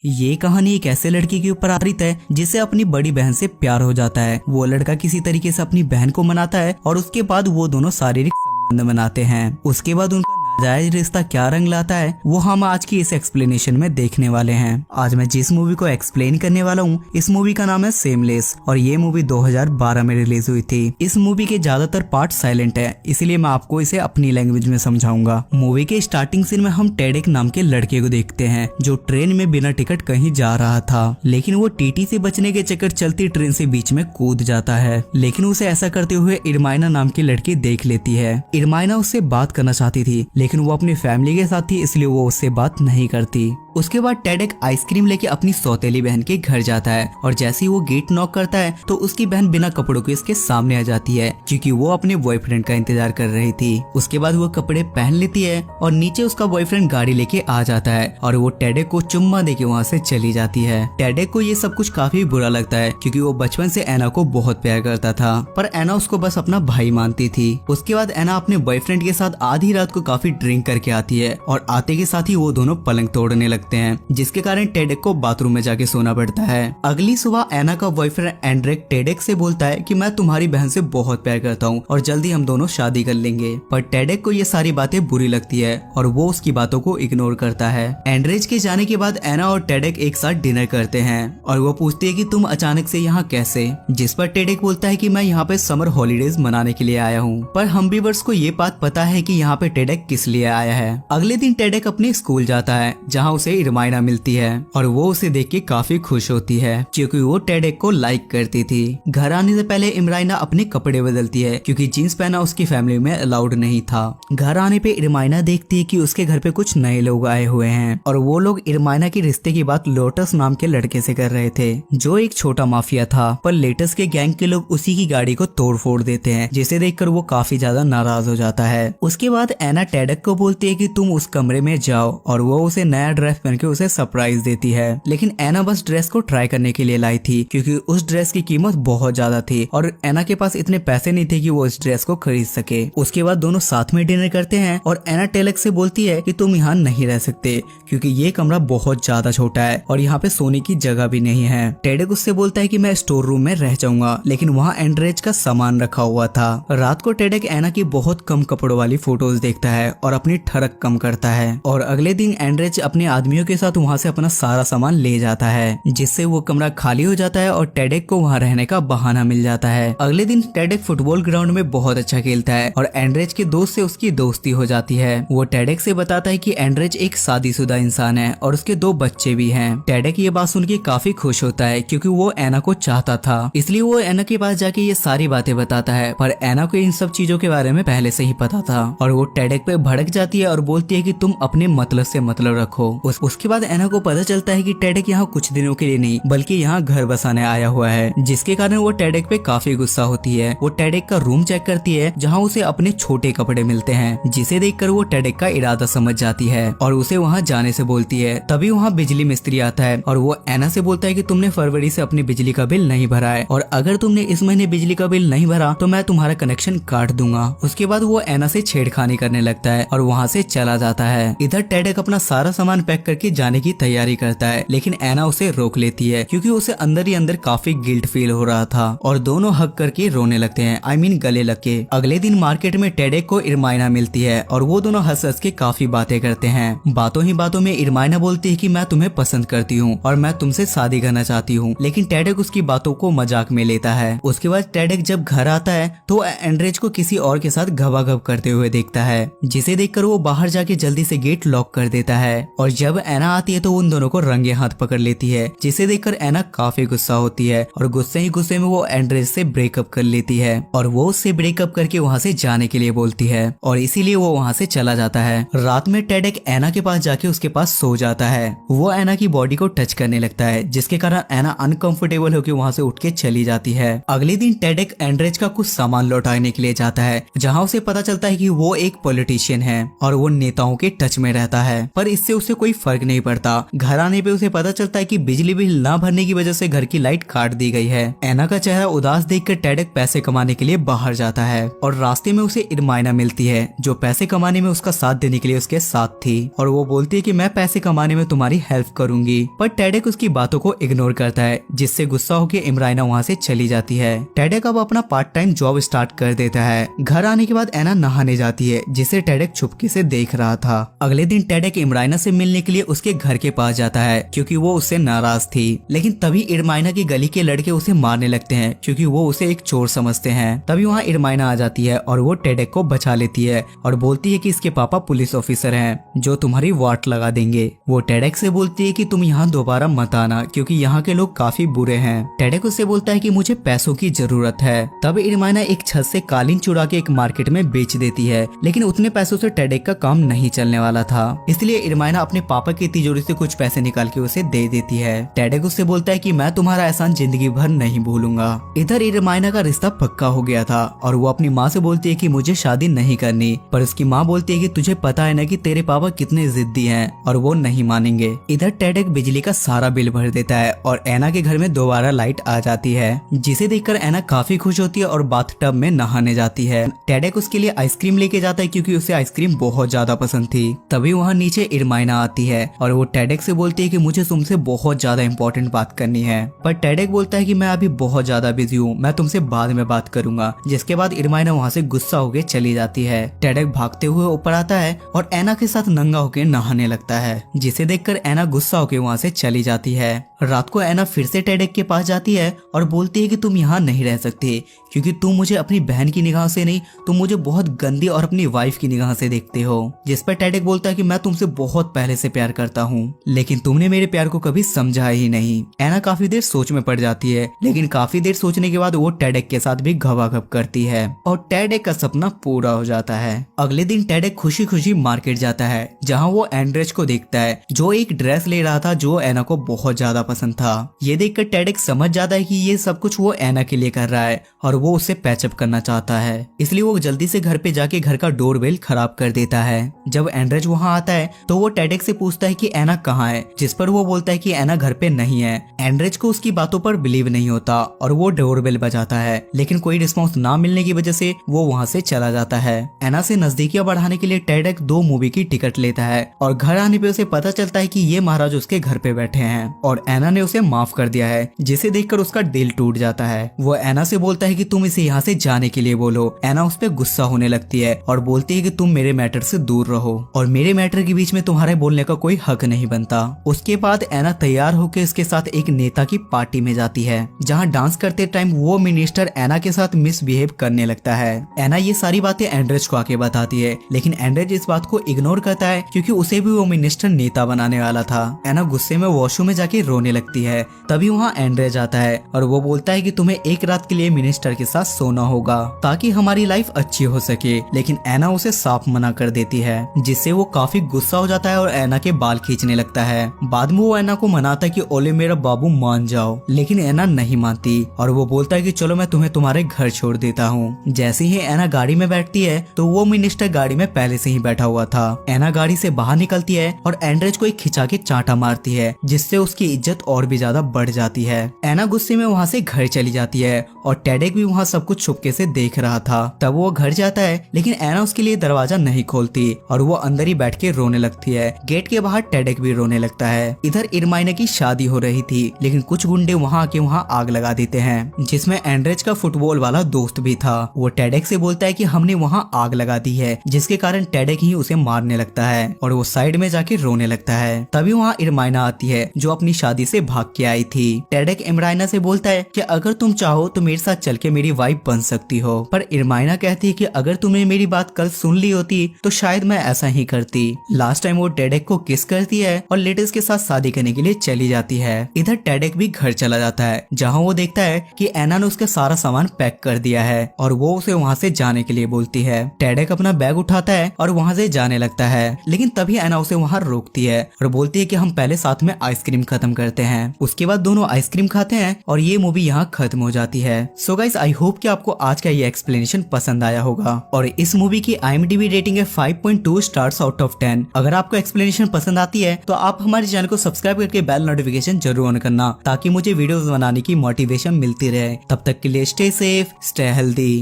ये कहानी एक ऐसे लड़के के ऊपर आधारित है जिसे अपनी बड़ी बहन से प्यार हो जाता है। वो लड़का किसी तरीके से अपनी बहन को मनाता है और उसके बाद वो दोनों शारीरिक संबंध बनाते हैं। उसके बाद उनका नाजायज रिश्ता क्या रंग लाता है वो हम आज की इस एक्सप्लेनेशन में देखने वाले हैं। आज मैं जिस मूवी को एक्सप्लेन करने वाला हूँ इस मूवी का नाम है सेमलेस और ये मूवी 2012 में रिलीज हुई थी। इस मूवी के ज्यादातर पार्ट साइलेंट है, इसलिए मैं आपको इसे अपनी लैंग्वेज में समझाऊंगा। मूवी के स्टार्टिंग सीन में हम टेडेक नाम के लड़के को देखते हैं जो ट्रेन में बिना टिकट कहीं जा रहा था, लेकिन वो टीटी से बचने के चक्कर चलती ट्रेन से बीच में कूद जाता है। लेकिन उसे ऐसा करते हुए इरमाइना नाम की लड़की देख लेती है। इरमाइना उससे बात करना चाहती थी लेकिन वो अपनी फैमिली के साथ थी, इसलिए वो उससे बात नहीं करती। उसके बाद टेडेक आइसक्रीम लेके अपनी सौतेली बहन के घर जाता है और जैसे ही वो गेट नॉक करता है तो उसकी बहन बिना कपड़ों के इसके सामने आ जाती है क्योंकि वो अपने बॉयफ्रेंड का इंतजार कर रही थी। उसके बाद वो कपड़े पहन लेती है और नीचे उसका बॉयफ्रेंड गाड़ी लेके आ जाता है और वो टेडेक को चुम्मा देके वहाँ से चली जाती है। टेडेक को ये सब कुछ काफी बुरा लगता है क्योंकि वो बचपन से एना को बहुत प्यार करता था, पर एना उसको बस अपना भाई मानती थी। उसके बाद एना अपने बॉयफ्रेंड के साथ आधी रात को काफी ड्रिंक करके आती है और आते के साथ ही वो दोनों पलंग तोड़ने लगते हैं, जिसके कारण टेडेक को बाथरूम में जाके सोना पड़ता है। अगली सुबह एना का बॉयफ्रेंड एंड्रेक टेडेक से बोलता है कि मैं तुम्हारी बहन से बहुत प्यार करता हूँ और जल्दी हम दोनों शादी कर लेंगे, पर टेडेक को ये सारी बातें बुरी लगती है और वो उसकी बातों को इग्नोर करता है। एंड्रेज के जाने के बाद एना और टेडेक एक साथ डिनर करते हैं और वो पूछती है कि तुम अचानक से यहाँ कैसे, जिस पर टेडेक बोलता है कि मैं यहाँ पे समर हॉलीडेज मनाने के लिए आया हूँ। पर हम्बीवर्स को ये बात पता है कि यहाँ पे टेडेक किस लिए आया है। अगले दिन टेडेक अपने स्कूल जाता है जहाँ उसे इरमाइना मिलती है और वो उसे देख के काफी खुश होती है क्योंकि वो टेडेक को लाइक करती थी। घर आने से पहले इरमाइना अपने कपड़े बदलती है क्योंकि जींस पहना उसकी फैमिली में अलाउड नहीं था। घर आने पे इरमाइना देखती है कि उसके घर पे कुछ नए लोग आए हुए हैं और वो लोग इरमाइना के रिश्ते की बात लोटस नाम के लड़के से कर रहे थे जो एक छोटा माफिया था, पर लेटस के गैंग के लोग उसी की गाड़ी को तोड़ फोड़ देते हैं, जिसे देखकर वो काफी ज्यादा नाराज हो जाता है। उसके बाद एना टेडेक को बोलती है कि तुम उस कमरे में जाओ और वो उसे नया ड्रेस पहन के उसे सरप्राइज देती है। लेकिन एना बस ड्रेस को ट्राई करने के लिए लाई थी क्योंकि उस ड्रेस की कीमत बहुत ज्यादा थी और एना के पास इतने पैसे नहीं थे कि वो इस ड्रेस को खरीद सके। उसके बाद दोनों साथ में डिनर करते हैं और एना टेडेक से बोलती है कि तुम यहाँ नहीं रह सकते क्योंकि ये कमरा बहुत ज्यादा छोटा है और यहाँ पे सोने की जगह भी नहीं है। टेडेक उससे बोलता है कि मैं स्टोर रूम में रह जाऊंगा, लेकिन वहाँ एंड्रेज का सामान रखा हुआ था। रात को टेडेक एना की बहुत कम कपड़ों वाली फोटोज देखता है और अपनी ठरक कम करता है और अगले दिन एंड्रेज अपने आदमियों के साथ वहाँ से अपना सारा सामान ले जाता है, जिससे वो कमरा खाली हो जाता है और टेडेक को वहाँ रहने का बहाना मिल जाता है। अगले दिन टेडेक फुटबॉल ग्राउंड में बहुत अच्छा खेलता है और एंड्रेज के दोस्त से उसकी दोस्ती हो जाती है। वो टेडेक से बताता है कि एंड्रेज एक शादीशुदा इंसान है और उसके 2 बच्चे भी हैं। टेडेक ये बात सुन के काफी खुश होता है क्योंकि वो एना को चाहता था, इसलिए वो एना के पास जाके ये सारी बातें बताता है, पर एना को इन सब चीजों के बारे में पहले से ही पता था और वो टेडेक पे भड़क जाती है और बोलती है कि तुम अपने मतलब से मतलब रखो। उसके बाद एना को पता चलता है कि टेडेक यहाँ कुछ दिनों के लिए नहीं बल्कि यहाँ घर बसाने आया हुआ है, जिसके कारण वो टेडेक पे काफी गुस्सा होती है। वो टेडेक का रूम चेक करती है जहाँ उसे अपने छोटे कपड़े मिलते हैं, जिसे देखकर वो टेडेक का इरादा समझ जाती है और उसे वहाँ जाने से बोलती है। तभी वहाँ बिजली मिस्त्री आता है और वो एना से बोलता है कि तुमने फरवरी से अपनी बिजली का बिल नहीं भरा है और अगर तुमने इस महीने बिजली का बिल नहीं भरा तो मैं तुम्हारा कनेक्शन काट दूंगा। उसके बाद वो एना से छेड़खानी करने लगता है और वहाँ से चला जाता है। इधर टेडेक अपना सारा सामान पैक करके जाने की तैयारी करता है, लेकिन एना उसे रोक लेती है क्योंकि उसे अंदर ही अंदर काफी गिल्ट फील हो रहा था और दोनों हग करके रोने लगते हैं, आई मीन गले लग के। अगले दिन मार्केट में टेडेक को इरमाइना मिलती है और वो दोनों हंस हंस के काफी बातें करते हैं। बातों ही बातों में इरमाइना बोलती है कि मैं तुम्हें पसंद करती हूँ और मैं तुमसे शादी करना चाहती हूँ, लेकिन टेडेक उसकी बातों को मजाक में लेता है। उसके बाद टेडेक जब घर आता है तो एंड्रेज को किसी और के साथ घबाघब करते हुए देखता है, जिसे देखकर वो बाहर जाके जल्दी से गेट लॉक कर देता है और जब एना आती है तो उन दोनों को रंगे हाथ पकड़ लेती है, जिसे देखकर एना काफी गुस्सा होती है और गुस्से में वो एंड्रेज से ब्रेकअप कर लेती है और वो उससे ब्रेकअप करके वहाँ से जाने के लिए बोलती है और इसीलिए वो वहाँ से चला जाता है। रात में टेडेक एना के पास जाके उसके पास सो जाता है। वो एना की बॉडी को टच करने लगता है, जिसके कारण एना अनकंफर्टेबल होकर वहाँ से उठ के चली जाती है। अगले दिन टेडेक एंड्रेज का कुछ सामान लौटाने के लिए जाता है, जहाँ उसे पता चलता है कि वो एक पॉलिटिशियन है और वो नेताओं के टच में रहता है, पर इससे उसे कोई फर्क नहीं पड़ता। घर आने पे उसे पता चलता है कि बिजली बिल ना भरने की वजह से घर की लाइट काट दी गई है। एना का चेहरा उदास देखकर टेडेक पैसे कमाने के लिए बाहर जाता है और रास्ते में उसे इरमाइना मिलती है जो पैसे कमाने में उसका साथ देने के लिए उसके साथ थी और वो बोलती है कि मैं पैसे कमाने में तुम्हारी हेल्प करूंगी। पर टेडेक उसकी बातों को इग्नोर करता है जिससे गुस्सा होकर इमराइना वहाँ से चली जाती है। टेडेक अब अपना पार्ट टाइम जॉब स्टार्ट कर देता है। घर आने के बाद एना नहाने जाती है जिसे टेडेक छुपके से देख रहा था। अगले दिन टेडेक इमराइना से मिलने के लिए उसके घर के पास जाता है क्योंकि वो उससे नाराज थी। लेकिन तभी इरमाइना की गली के लड़के उसे मारने लगते हैं क्योंकि वो उसे एक चोर समझते हैं। तभी वहाँ इरमाइना आ जाती है और वो टेडेक को बचा लेती है और बोलती है कि इसके पापा पुलिस ऑफिसर हैं जो तुम्हारी वाट लगा देंगे। वो टेडेक से बोलती है कि तुम यहाँ दोबारा मत आना क्योंकि यहाँ के लोग काफी बुरे हैं। टेडेक उससे बोलता है कि मुझे पैसों की जरूरत है। तब इरमाइना एक छत से कालीन चुरा के एक मार्केट में बेच देती है लेकिन उतने पैसों से टेडेक का काम नहीं चलने वाला था। इसलिए इरमाइना अपने पापा की तिजोरी से कुछ पैसे निकाल के उसे दे देती है। टेडेक उससे बोलता है कि मैं तुम्हारा एहसान जिंदगी भर नहीं भूलूंगा। इधर इरमाइना का रिश्ता पक्का हो गया था और वो अपनी माँ से बोलती है कि मुझे शादी नहीं करनी, पर उसकी माँ बोलती है कि तुझे पता है ना कि तेरे पापा कितने जिद्दी हैं और वो नहीं मानेंगे। इधर टेडेक बिजली का सारा बिल भर देता है और एना के घर में दोबारा लाइट आ जाती है जिसे देखकर एना काफी खुश होती है और बाथटब में नहाने जाती है। टेडेक उसके लिए आइसक्रीम लेके जाता है क्योंकि उसे आइसक्रीम बहुत ज्यादा पसंद थी। तभी वहाँ नीचे इरमाइना आती है और वो टेडेक से बोलती है कि मुझे तुमसे बहुत ज्यादा इंपॉर्टेंट बात करनी है, पर टेडेक बोलता है कि मैं अभी बहुत ज्यादा बिजी हूँ, मैं तुमसे बाद में बात करूंगा। जिसके बाद इरमाइना वहाँ से गुस्सा होकर चली जाती है। टेडेक भागते हुए ऊपर आता है और एना के साथ नंगा होकर नहाने लगता है जिसे देखकर एना गुस्सा होकर वहाँ से चली जाती है। रात को एना फिर से टेडेक के पास जाती है और बोलती है कि तुम यहाँ नहीं रह सकते क्योंकि तुम मुझे अपनी बहन की निगाह से नहीं, तुम मुझे बहुत गंदी और अपनी वाइफ की निगाह से देखते हो। जिस पर टेडेक बोलता है कि मैं तुमसे बहुत पहले से प्यार करता हूँ लेकिन तुमने मेरे प्यार को कभी समझा ही नहीं। एना काफी देर सोच में पड़ जाती है लेकिन काफी देर सोचने के बाद वो टेडेक के साथ भी घबाघब करती है और टेडेक का सपना पूरा हो जाता है। अगले दिन टेडेक खुशी खुशी मार्केट जाता है जहाँ वो एंड्रेज को देखता है जो एक ड्रेस ले रहा था जो एना को बहुत ज्यादा पसंद था। ये देखकर टेडेक समझ जाता है कि ये सब कुछ वो एना के लिए कर रहा है और वो उससे पैचअप करना चाहता है, इसलिए वो जल्दी से घर पे जाके घर का डोरबेल खराब कर देता है। जब एंड्रेज वहाँ आता है तो वो टेडेक से पूछता है कि एना कहाँ है, जिस पर वो बोलता है कि एना घर पे नहीं है। एंड्रेज को उसकी बातों पर बिलीव नहीं होता और वो डोरबेल बजाता है लेकिन कोई रिस्पॉन्स ना मिलने की वजह से वो वहाँ से चला जाता है। एना से नजदीकियां बढ़ाने के लिए टेडेक 2 मूवी की टिकट लेता है और घर आने पे उसे पता चलता है कि ये महाराज उसके घर पे बैठे हैं और एना ने उसे माफ कर दिया है जिसे देखकर उसका दिल टूट जाता है। वो एना से बोलता है कि तुम इसे यहाँ से जाने के लिए बोलो। एना उस पर गुस्सा होने लगती है और बोलती है कि तुम मेरे मैटर से दूर रहो और मेरे मैटर के बीच में तुम्हारे बोलने का कोई हक नहीं बनता। उसके बाद एना तैयार होकर इसके साथ एक नेता की पार्टी में जाती है जहाँ डांस करते टाइम वो मिनिस्टर एना के साथ मिसबिहेव करने लगता है। एना ये सारी बातें एंड्रेज को आके बताती है लेकिन एंड्रेज इस बात को इग्नोर करता है क्योंकि उसे भी वो मिनिस्टर नेता बनाने वाला था। एना गुस्से में वॉशरूम में जाके रोने लगती है। तभी वहाँ एंड्रेज आता है और वो बोलता है कि तुम्हें एक रात के लिए मिनिस्टर के साथ सोना होगा ताकि हमारी लाइफ अच्छी हो सके, लेकिन एना उसे साफ मना कर देती है जिससे वो काफी गुस्सा हो जाता है और एना के बाल खींचने लगता है। बाद में वो एना को मनाता है कि ओले मेरा बाबू मान जाओ, लेकिन एना नहीं मानती और वो बोलता है कि चलो मैं तुम्हें तुम्हारे घर छोड़ देता हूँ। जैसे ही एना गाड़ी में बैठती है तो वो मिनिस्टर गाड़ी में पहले से ही बैठा हुआ था। एना गाड़ी से बाहर निकलती है और एंड्रेज को एक खिंचा के चांटा मारती है जिससे उसकी इज्जत और भी ज्यादा बढ़ जाती है। एना गुस्से में वहाँ से घर चली जाती है और टेडेक भी वहाँ सब कुछ छुपके से देख रहा था। तब वो घर जाता है लेकिन एना उसके लिए दरवाजा नहीं खोलती और वो अंदर ही बैठ के रोने लगती है। गेट के बाहर टेडेक भी रोने लगता है। इधर इरमाइना की शादी हो रही थी लेकिन कुछ गुंडे वहाँ आके वहाँ आग लगा देते हैं जिसमें एंड्रेज का फुटबॉल वाला दोस्त भी था। वो टेडेक से बोलता है कि हमने वहाँ आग लगा दी है जिसके कारण टेडेक ही उसे मारने लगता है और वो साइड में जाके रोने लगता है। तभी वहाँ इरमाइना आती है जो अपनी शादी से भाग के आई थी। टेडेक इरमाइना से बोलता है कि अगर तुम चाहो तो मेरे साथ चल के मेरी वाइफ बन सकती हो, पर इरमाइना कहती है कि अगर तुमने मेरी बात कल सुन ली होती तो शायद मैं ऐसा ही करती। लास्ट टाइम वो टेडेक को किस करती है और लेटेस्ट के साथ शादी करने के लिए चली जाती है। इधर टेडेक भी घर चला जाता है जहाँ वो देखता है कि एना ने उसका सारा सामान पैक कर दिया है और वो उसे वहाँ से जाने के लिए बोलती है। टेडेक अपना बैग उठाता है और वहाँ से जाने लगता है लेकिन तभी एना उसे वहाँ रोकती है और बोलती है कि हम पहले साथ में आइसक्रीम खत्म करते करते हैं। उसके बाद दोनों आइसक्रीम खाते हैं और ये मूवी यहाँ खत्म हो जाती है। सो गाइस, आई होप कि आपको आज का ये एक्सप्लेनेशन पसंद आया होगा। और इस मूवी की IMDb रेटिंग है 5.2 स्टार्स आउट ऑफ 10। अगर आपको एक्सप्लेनेशन पसंद आती है तो आप हमारे चैनल को सब्सक्राइब करके बेल नोटिफिकेशन जरूर ऑन करना, ताकि मुझे वीडियोस बनाने की मोटिवेशन मिलती रहे। तब तक के लिए स्टे सेफ, स्टे हेल्दी।